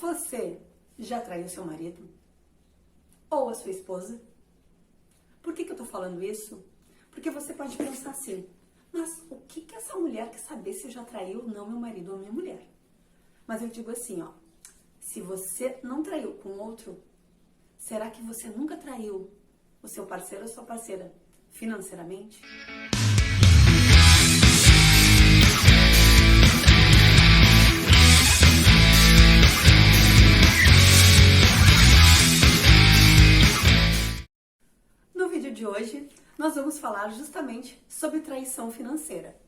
Você já traiu seu marido? Ou a sua esposa? Por que eu tô falando isso? Porque você pode pensar assim, mas o que essa mulher quer saber se eu já traí ou não meu marido ou minha mulher? Mas eu digo assim, ó, se você não traiu com outro, será que você nunca traiu o seu parceiro ou sua parceira financeiramente? No vídeo de hoje, nós vamos falar justamente sobre traição financeira.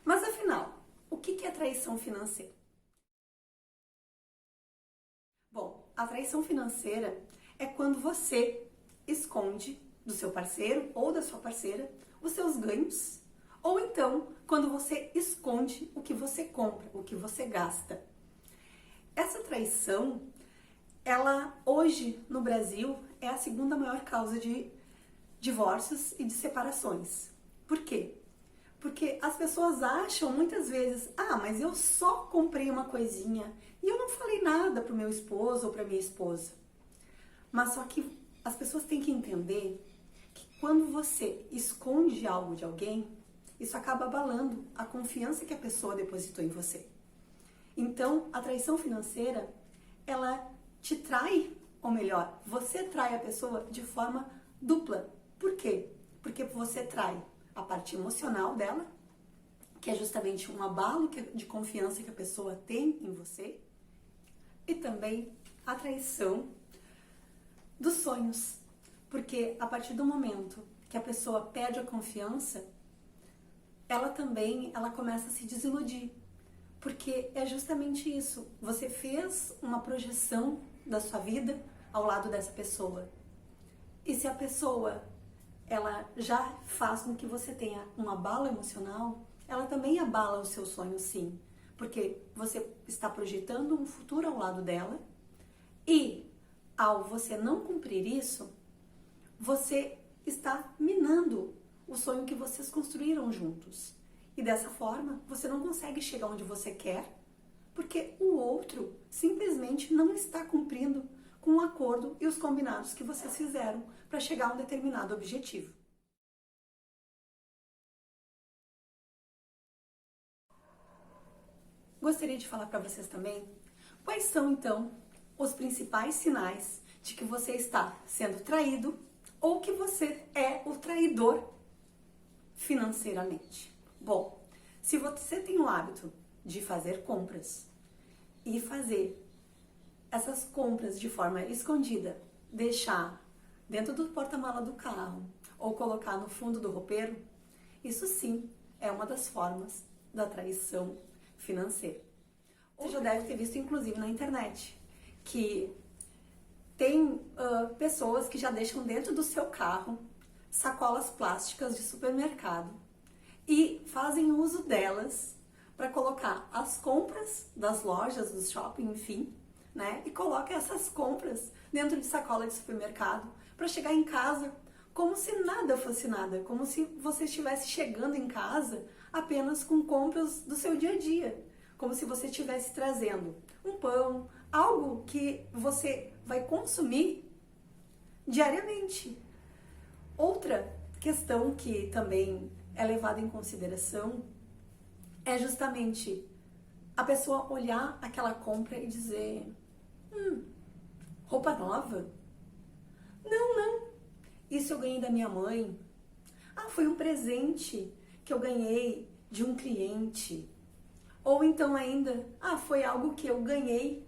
Mas afinal, o que é traição financeira? Bom, a traição financeira é quando você esconde do seu parceiro ou da sua parceira os seus ganhos, ou então quando você esconde o que você compra, o que você gasta. Essa traição, ela hoje no Brasil é a segunda maior causa de divórcios e de separações. Por quê? Porque as pessoas acham muitas vezes, mas eu só comprei uma coisinha e eu não falei nada pro meu esposo ou pra minha esposa. Mas só que as pessoas têm que entender que quando você esconde algo de alguém, isso acaba abalando a confiança que a pessoa depositou em você. Então, a traição financeira, ela te trai, ou melhor, você trai a pessoa de forma dupla. Por quê? Porque você trai a parte emocional dela, que é justamente um abalo de confiança que a pessoa tem em você, e também a traição dos sonhos, porque a partir do momento que a pessoa perde a confiança, ela começa a se desiludir, porque é justamente isso, você fez uma projeção da sua vida ao lado dessa pessoa, e se a pessoa ela já faz com que você tenha um abalo emocional, ela também abala o seu sonho, sim, porque você está projetando um futuro ao lado dela e ao você não cumprir isso, você está minando o sonho que vocês construíram juntos. E dessa forma, você não consegue chegar onde você quer, porque o outro simplesmente não está cumprindo com o acordo e os combinados que vocês fizeram para chegar a um determinado objetivo. Gostaria de falar para vocês também quais são, então, os principais sinais de que você está sendo traído ou que você é o traidor financeiramente. Bom, se você tem o hábito de fazer compras e fazer essas compras de forma escondida, deixar dentro do porta-mala do carro ou colocar no fundo do roupeiro, isso sim é uma das formas da traição financeira. Você já deve ter visto, inclusive, na internet, que tem pessoas que já deixam dentro do seu carro sacolas plásticas de supermercado e fazem uso delas para colocar as compras das lojas, do shopping, enfim, né? E coloca essas compras dentro de sacola de supermercado para chegar em casa como se nada fosse nada, como se você estivesse chegando em casa apenas com compras do seu dia a dia, como se você estivesse trazendo um pão, algo que você vai consumir diariamente. Outra questão que também é levada em consideração é justamente a pessoa olhar aquela compra e dizer: roupa nova? Não, isso eu ganhei da minha mãe. Foi um presente que eu ganhei de um cliente. Ou então ainda, foi algo que eu ganhei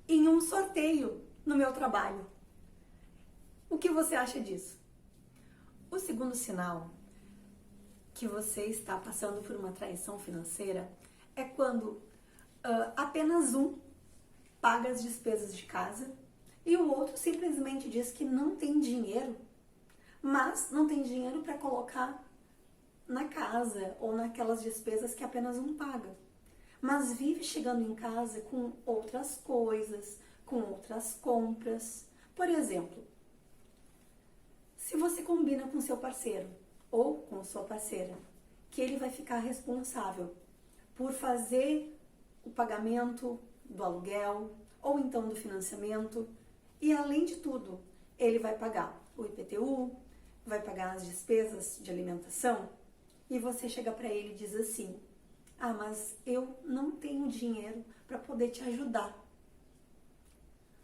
em um sorteio no meu trabalho. O que você acha disso? O segundo sinal que você está passando por uma traição financeira é quando apenas um paga as despesas de casa e o outro simplesmente diz que não tem dinheiro, mas não tem dinheiro para colocar na casa ou naquelas despesas que apenas um paga, mas vive chegando em casa com outras coisas, com outras compras. Por exemplo, se você combina com seu parceiro ou com sua parceira que ele vai ficar responsável por fazer o pagamento do aluguel ou então do financiamento. E além de tudo, ele vai pagar o IPTU, vai pagar as despesas de alimentação. E você chega para ele e diz assim: ah, mas eu não tenho dinheiro para poder te ajudar.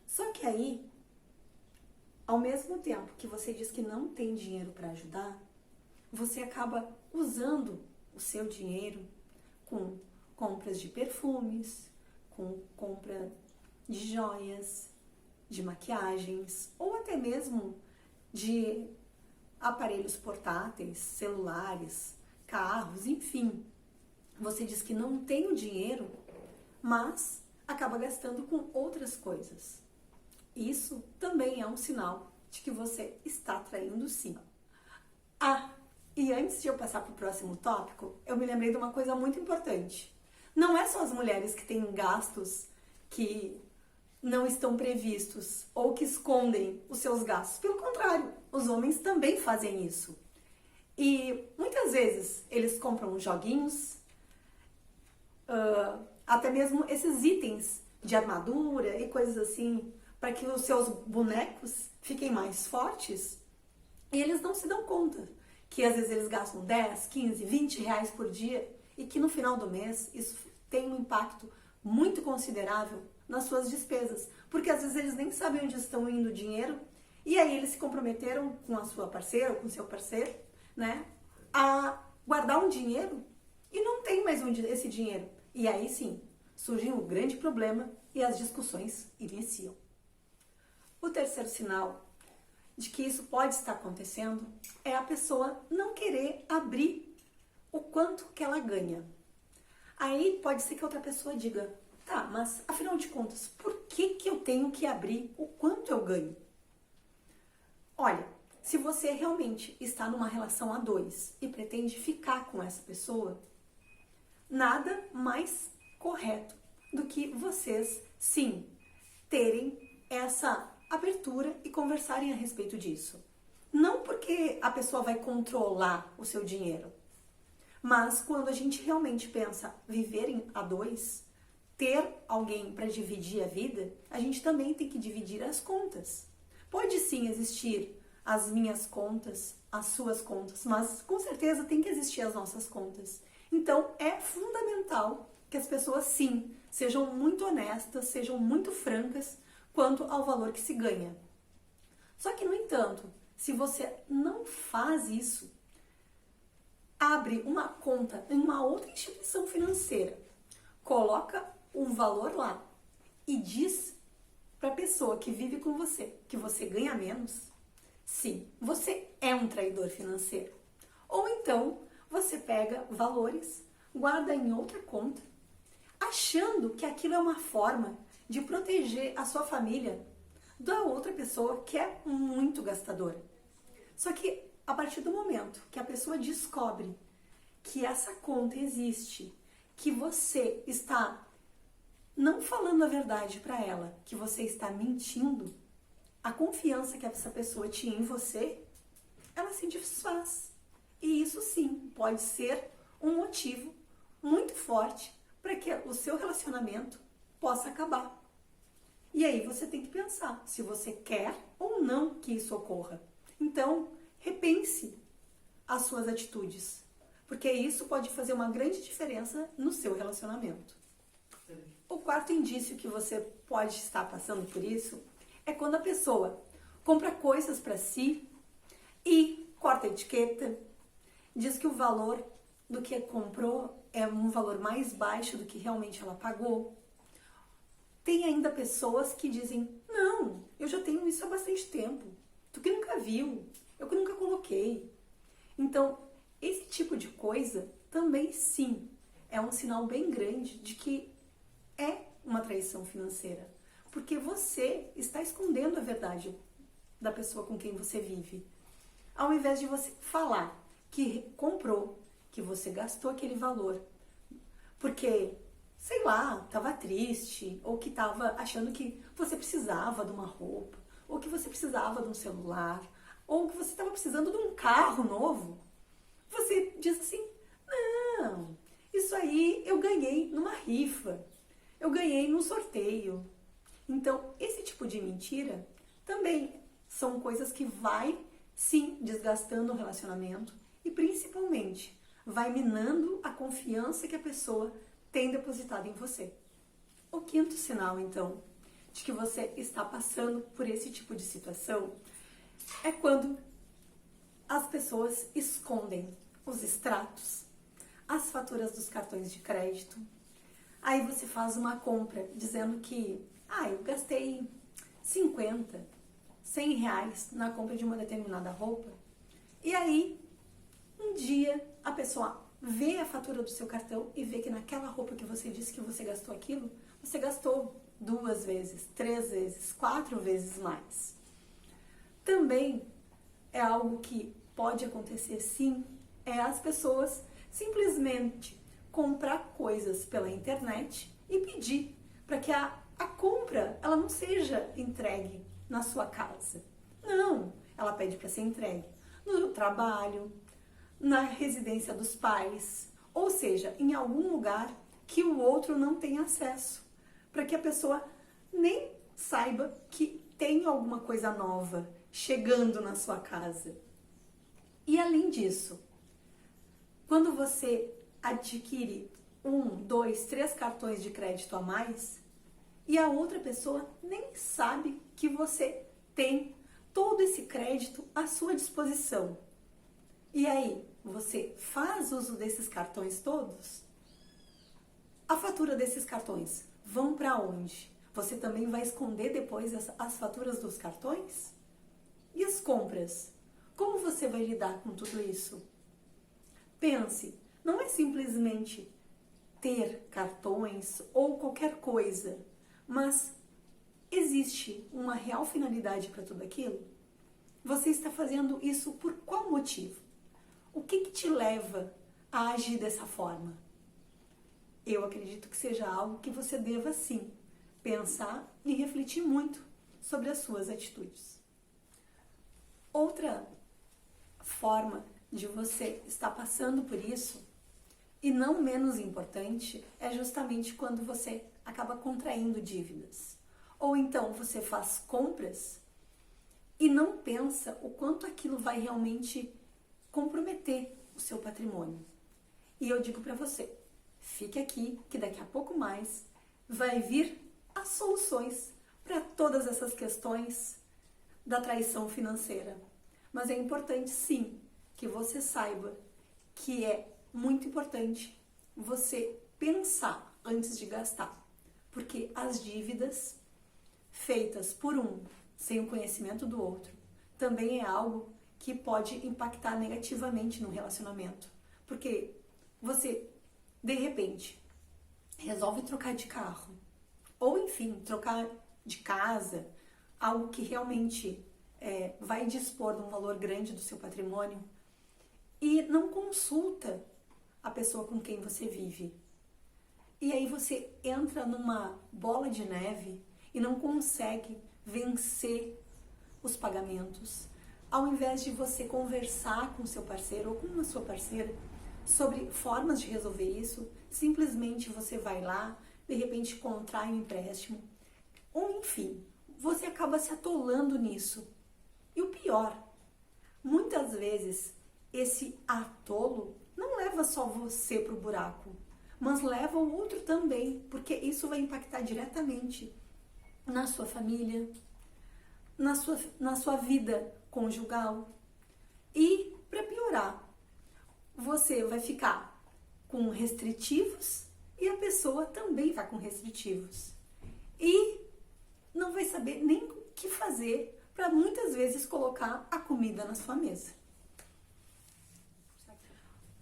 Só que aí, ao mesmo tempo que você diz que não tem dinheiro para ajudar, você acaba usando o seu dinheiro com compras de perfumes, com compra de joias, de maquiagens ou até mesmo de aparelhos portáteis, celulares, carros, enfim. Você diz que não tem o dinheiro, mas acaba gastando com outras coisas. Isso também é um sinal de que você está traindo sim. Ah, e antes de eu passar para o próximo tópico, eu me lembrei de uma coisa muito importante. Não é só as mulheres que têm gastos que não estão previstos ou que escondem os seus gastos. Pelo contrário, os homens também fazem isso. E muitas vezes eles compram joguinhos, até mesmo esses itens de armadura e coisas assim, para que os seus bonecos fiquem mais fortes. E eles não se dão conta que às vezes eles gastam 10, 15, 20 reais por dia e que no final do mês isso tem um impacto muito considerável nas suas despesas. Porque às vezes eles nem sabem onde estão indo o dinheiro e aí eles se comprometeram com a sua parceira ou com o seu parceiro, né, a guardar um dinheiro e não tem mais esse dinheiro. E aí sim, surge um grande problema e as discussões iniciam. O terceiro sinal de que isso pode estar acontecendo é a pessoa não querer abrir o quanto que ela ganha. Aí pode ser que outra pessoa diga: tá, mas afinal de contas, por que eu tenho que abrir o quanto eu ganho? Olha, se você realmente está numa relação a dois e pretende ficar com essa pessoa, nada mais correto do que vocês, sim, terem essa abertura e conversarem a respeito disso. Não porque a pessoa vai controlar o seu dinheiro, mas quando a gente realmente pensa viver a dois, ter alguém para dividir a vida, a gente também tem que dividir as contas. Pode sim existir as minhas contas, as suas contas, mas com certeza tem que existir as nossas contas. Então é fundamental que as pessoas sim sejam muito honestas, sejam muito francas quanto ao valor que se ganha. Só que, no entanto, se você não faz isso, abre uma conta em uma outra instituição financeira, coloca um valor lá e diz para a pessoa que vive com você que você ganha menos, sim, você é um traidor financeiro. Ou então, você pega valores, guarda em outra conta, achando que aquilo é uma forma de proteger a sua família da outra pessoa que é muito gastadora. Só que a partir do momento que a pessoa descobre que essa conta existe, que você está não falando a verdade para ela, que você está mentindo, a confiança que essa pessoa tinha em você, ela se desfaz. E isso sim pode ser um motivo muito forte para que o seu relacionamento possa acabar. E aí você tem que pensar se você quer ou não que isso ocorra. Então, repense as suas atitudes, porque isso pode fazer uma grande diferença no seu relacionamento. O quarto indício que você pode estar passando por isso é quando a pessoa compra coisas para si e corta a etiqueta, diz que o valor do que comprou é um valor mais baixo do que realmente ela pagou. Tem ainda pessoas que dizem: não, eu já tenho isso há bastante tempo, tu que nunca viu, eu que nunca coloquei. Então, esse tipo de coisa também sim é um sinal bem grande de que é uma traição financeira, porque você está escondendo a verdade da pessoa com quem você vive. Ao invés de você falar que comprou, que você gastou aquele valor, porque, sei lá, estava triste, ou que estava achando que você precisava de uma roupa, ou que você precisava de um celular, ou que você estava precisando de um carro novo, você diz assim: não, isso aí eu ganhei numa rifa, eu ganhei num sorteio. Então, esse tipo de mentira também são coisas que vai, sim, desgastando o relacionamento e principalmente vai minando a confiança que a pessoa tem depositado em você. O quinto sinal, então, de que você está passando por esse tipo de situação é quando as pessoas escondem os extratos, as faturas dos cartões de crédito. Aí você faz uma compra dizendo que, eu gastei 50, 100 reais na compra de uma determinada roupa. E aí, um dia, a pessoa vê a fatura do seu cartão e vê que naquela roupa que você disse que você gastou aquilo, você gastou 2 vezes, 3 vezes, 4 vezes mais. Também é algo que pode acontecer sim, é as pessoas simplesmente comprar coisas pela internet e pedir para que a compra ela não seja entregue na sua casa. Não, ela pede para ser entregue no trabalho, na residência dos pais, ou seja, em algum lugar que o outro não tem acesso, para que a pessoa nem saiba que tem alguma coisa nova chegando na sua casa. E além disso, quando você adquire 1, 2, 3 cartões de crédito a mais e a outra pessoa nem sabe que você tem todo esse crédito à sua disposição. E aí, você faz uso desses cartões todos? A fatura desses cartões vão para onde? Você também vai esconder depois as faturas dos cartões? E as compras? Como você vai lidar com tudo isso? Pense, não é simplesmente ter cartões ou qualquer coisa, mas existe uma real finalidade para tudo aquilo? Você está fazendo isso por qual motivo? O que te leva a agir dessa forma? Eu acredito que seja algo que você deva sim pensar e refletir muito sobre as suas atitudes. Outra forma de você estar passando por isso, e não menos importante, é justamente quando você acaba contraindo dívidas. Ou então você faz compras e não pensa o quanto aquilo vai realmente comprometer o seu patrimônio. E eu digo para você, fique aqui que daqui a pouco mais vai vir as soluções para todas essas questões da traição financeira. Mas é importante sim que você saiba que é muito importante você pensar antes de gastar, porque as dívidas feitas por um sem o conhecimento do outro também é algo que pode impactar negativamente no relacionamento, porque você de repente resolve trocar de carro ou enfim trocar de casa, algo que realmente vai dispor de um valor grande do seu patrimônio e não consulta a pessoa com quem você vive. E aí você entra numa bola de neve e não consegue vencer os pagamentos. Ao invés de você conversar com seu parceiro ou com a sua parceira sobre formas de resolver isso, simplesmente você vai lá, de repente contrai um empréstimo, ou enfim, você acaba se atolando nisso. E o pior, muitas vezes esse atolo não leva só você para o buraco, mas leva o outro também, porque isso vai impactar diretamente na sua família, na sua vida conjugal. E, para piorar, você vai ficar com restritivos e a pessoa também vai com restritivos. E não vai saber nem o que fazer para muitas vezes colocar a comida na sua mesa.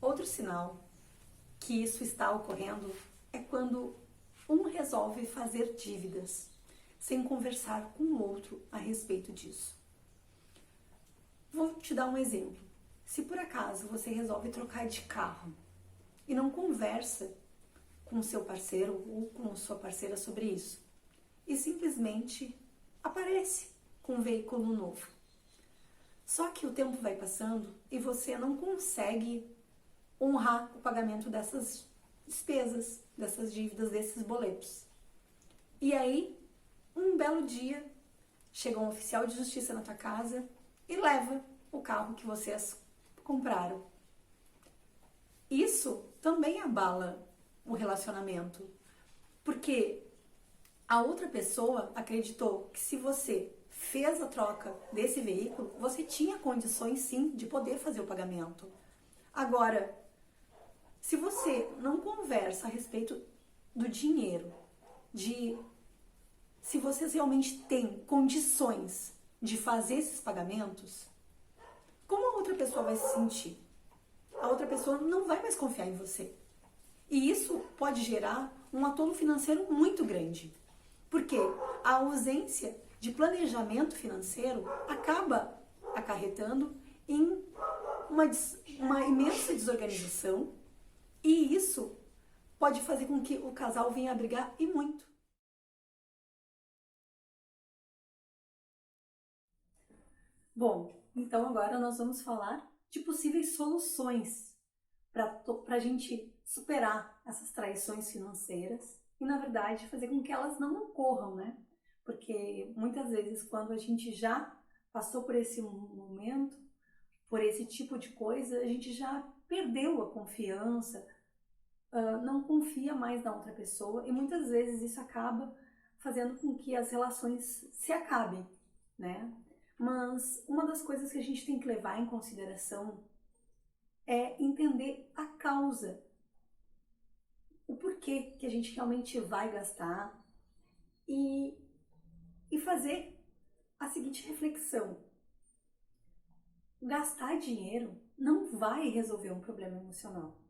Outro sinal que isso está ocorrendo é quando um resolve fazer dívidas sem conversar com o outro a respeito disso. Vou te dar um exemplo. Se por acaso você resolve trocar de carro e não conversa com seu parceiro ou com sua parceira sobre isso, e simplesmente aparece com um veículo novo. Só que o tempo vai passando e você não consegue honrar o pagamento dessas despesas, dessas dívidas, desses boletos. E aí, um belo dia, chega um oficial de justiça na tua casa e leva o carro que vocês compraram. Isso também abala o relacionamento, porque a outra pessoa acreditou que se você fez a troca desse veículo, você tinha condições sim de poder fazer o pagamento. Agora, se você não conversa a respeito do dinheiro, de se vocês realmente têm condições de fazer esses pagamentos, como a outra pessoa vai se sentir? A outra pessoa não vai mais confiar em você. E isso pode gerar um atolo financeiro muito grande. Porque a ausência de planejamento financeiro acaba acarretando em uma imensa desorganização, e isso pode fazer com que o casal venha a brigar e muito. Bom, então agora nós vamos falar de possíveis soluções para a gente superar essas traições financeiras e, na verdade, fazer com que elas não ocorram, né? Porque muitas vezes, quando a gente já passou por esse momento, por esse tipo de coisa, a gente já perdeu a confiança, não confia mais na outra pessoa, e muitas vezes isso acaba fazendo com que as relações se acabem, né? Mas uma das coisas que a gente tem que levar em consideração é entender a causa, o porquê que a gente realmente vai gastar e fazer a seguinte reflexão: gastar dinheiro não vai resolver um problema emocional.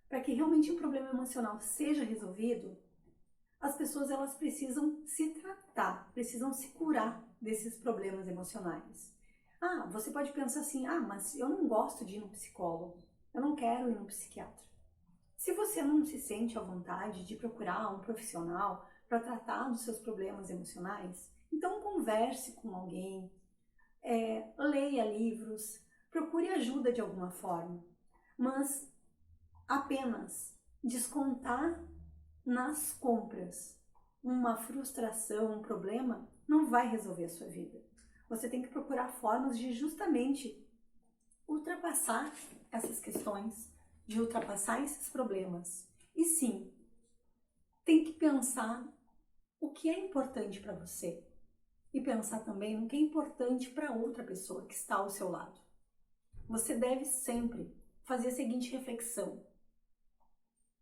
Para que realmente um problema emocional seja resolvido, as pessoas elas precisam se tratar, precisam se curar desses problemas emocionais. Ah, você pode pensar assim: ah, mas eu não gosto de ir no psicólogo, eu não quero ir no psiquiatra. Se você não se sente à vontade de procurar um profissional para tratar dos seus problemas emocionais, então converse com alguém, leia livros, procure ajuda de alguma forma. Mas apenas descontar nas compras uma frustração, um problema, não vai resolver a sua vida. Você tem que procurar formas de justamente ultrapassar essas questões, de ultrapassar esses problemas. E sim, tem que pensar o que é importante para você e pensar também no que é importante para outra pessoa que está ao seu lado. Você deve sempre fazer a seguinte reflexão,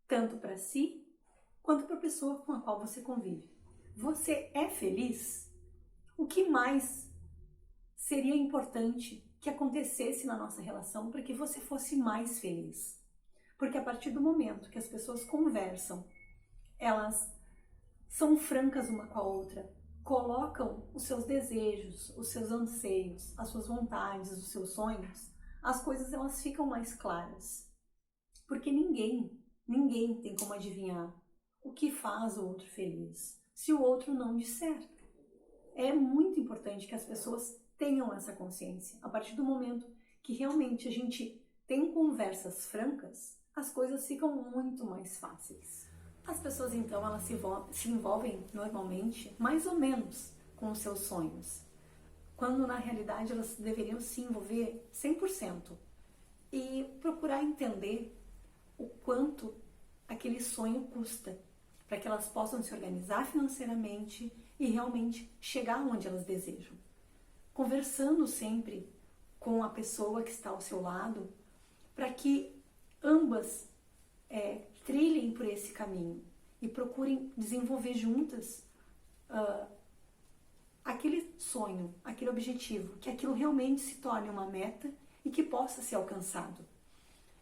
tanto para si quanto para a pessoa com a qual você convive. Você é feliz? O que mais seria importante que acontecesse na nossa relação para que você fosse mais feliz? Porque a partir do momento que as pessoas conversam, elas são francas uma com a outra, colocam os seus desejos, os seus anseios, as suas vontades, os seus sonhos, as coisas elas ficam mais claras. Porque ninguém tem como adivinhar o que faz o outro feliz, se o outro não disser. É muito importante que as pessoas tenham essa consciência. A partir do momento que realmente a gente tem conversas francas, as coisas ficam muito mais fáceis. As pessoas então elas se envolvem normalmente mais ou menos com os seus sonhos, quando na realidade elas deveriam se envolver 100% e procurar entender o quanto aquele sonho custa, para que elas possam se organizar financeiramente e realmente chegar onde elas desejam. Conversando sempre com a pessoa que está ao seu lado, para que ambas trilhem por esse caminho e procurem desenvolver juntas aquele sonho, aquele objetivo, que aquilo realmente se torne uma meta e que possa ser alcançado.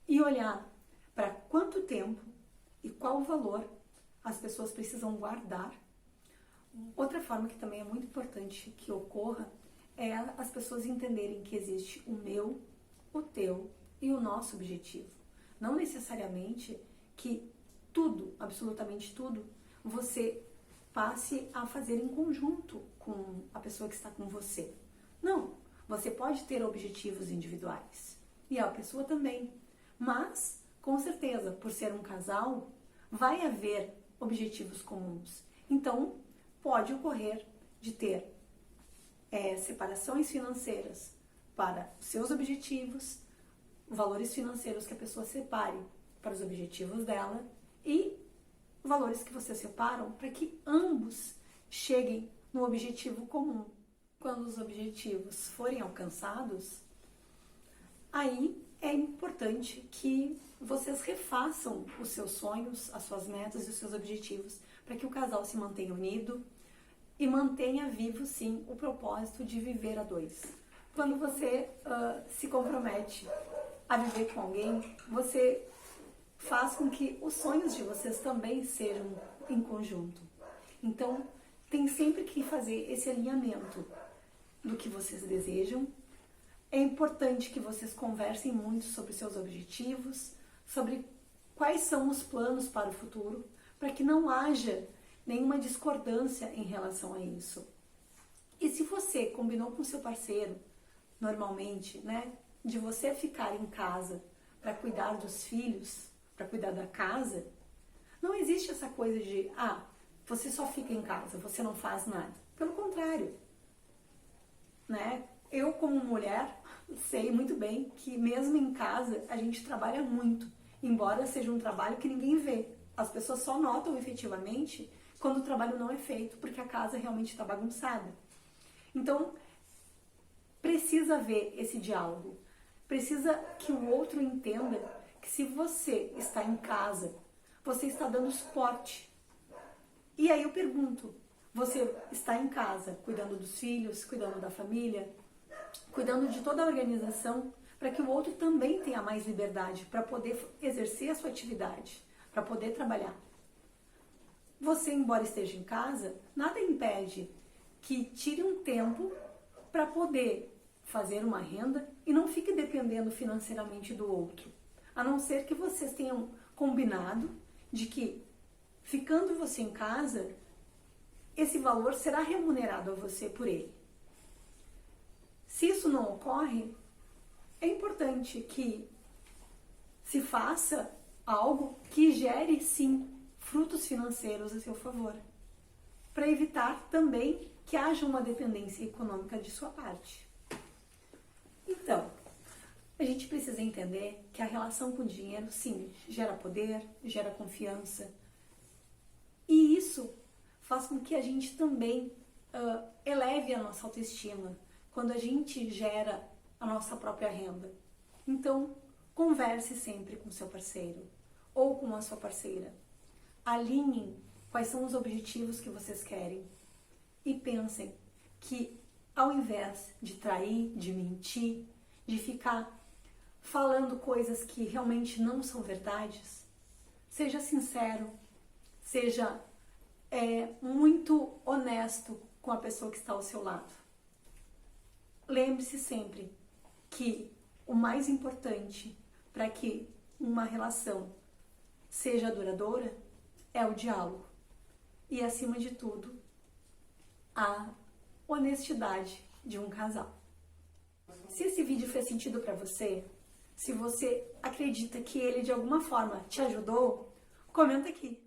E olhar para quanto tempo e qual o valor as pessoas precisam guardar. Outra forma que também é muito importante que ocorra é as pessoas entenderem que existe o meu, o teu e o nosso objetivo. Não necessariamente que tudo, absolutamente tudo, você passe a fazer em conjunto com a pessoa que está com você. Não, você pode ter objetivos individuais e a pessoa também, mas com certeza, por ser um casal, vai haver objetivos comuns. Então, pode ocorrer de ter separações financeiras para os seus objetivos, valores financeiros que a pessoa separe para os objetivos dela e valores que vocês separam para que ambos cheguem no objetivo comum. Quando os objetivos forem alcançados, aí é importante que vocês refaçam os seus sonhos, as suas metas e os seus objetivos para que o casal se mantenha unido e mantenha vivo, sim, o propósito de viver a dois. Quando você se compromete a viver com alguém, você faz com que os sonhos de vocês também sejam em conjunto. Então, tem sempre que fazer esse alinhamento do que vocês desejam. É importante que vocês conversem muito sobre seus objetivos, sobre quais são os planos para o futuro, para que não haja nenhuma discordância em relação a isso. E se você combinou com seu parceiro, normalmente, né, de você ficar em casa para cuidar dos filhos, para cuidar da casa, não existe essa coisa de, você só fica em casa, você não faz nada. Pelo contrário, né? Eu, como mulher, sei muito bem que mesmo em casa a gente trabalha muito, embora seja um trabalho que ninguém vê. As pessoas só notam efetivamente quando o trabalho não é feito, porque a casa realmente está bagunçada. Então, precisa haver esse diálogo. Precisa que o outro entenda que se você está em casa, você está dando suporte. E aí eu pergunto, você está em casa cuidando dos filhos, cuidando da família, cuidando de toda a organização, para que o outro também tenha mais liberdade para poder exercer a sua atividade, para poder trabalhar. Você, embora esteja em casa, nada impede que tire um tempo para poder fazer uma renda e não fique dependendo financeiramente do outro. A não ser que vocês tenham combinado de que, ficando você em casa, esse valor será remunerado a você por ele. Se isso não ocorre, é importante que se faça algo que gere, sim, frutos financeiros a seu favor, para evitar também que haja uma dependência econômica de sua parte. Então, a gente precisa entender que a relação com o dinheiro, sim, gera poder, gera confiança, e isso faz com que a gente também eleve a nossa autoestima quando a gente gera a nossa própria renda. Então, converse sempre com seu parceiro ou com a sua parceira. Alinhem quais são os objetivos que vocês querem e pensem que, ao invés de trair, de mentir, de ficar falando coisas que realmente não são verdades, seja sincero, seja muito honesto com a pessoa que está ao seu lado. Lembre-se sempre que o mais importante para que uma relação seja duradoura é o diálogo e, acima de tudo, a honestidade de um casal. Se esse vídeo fez sentido para você, se você acredita que ele de alguma forma te ajudou, comenta aqui.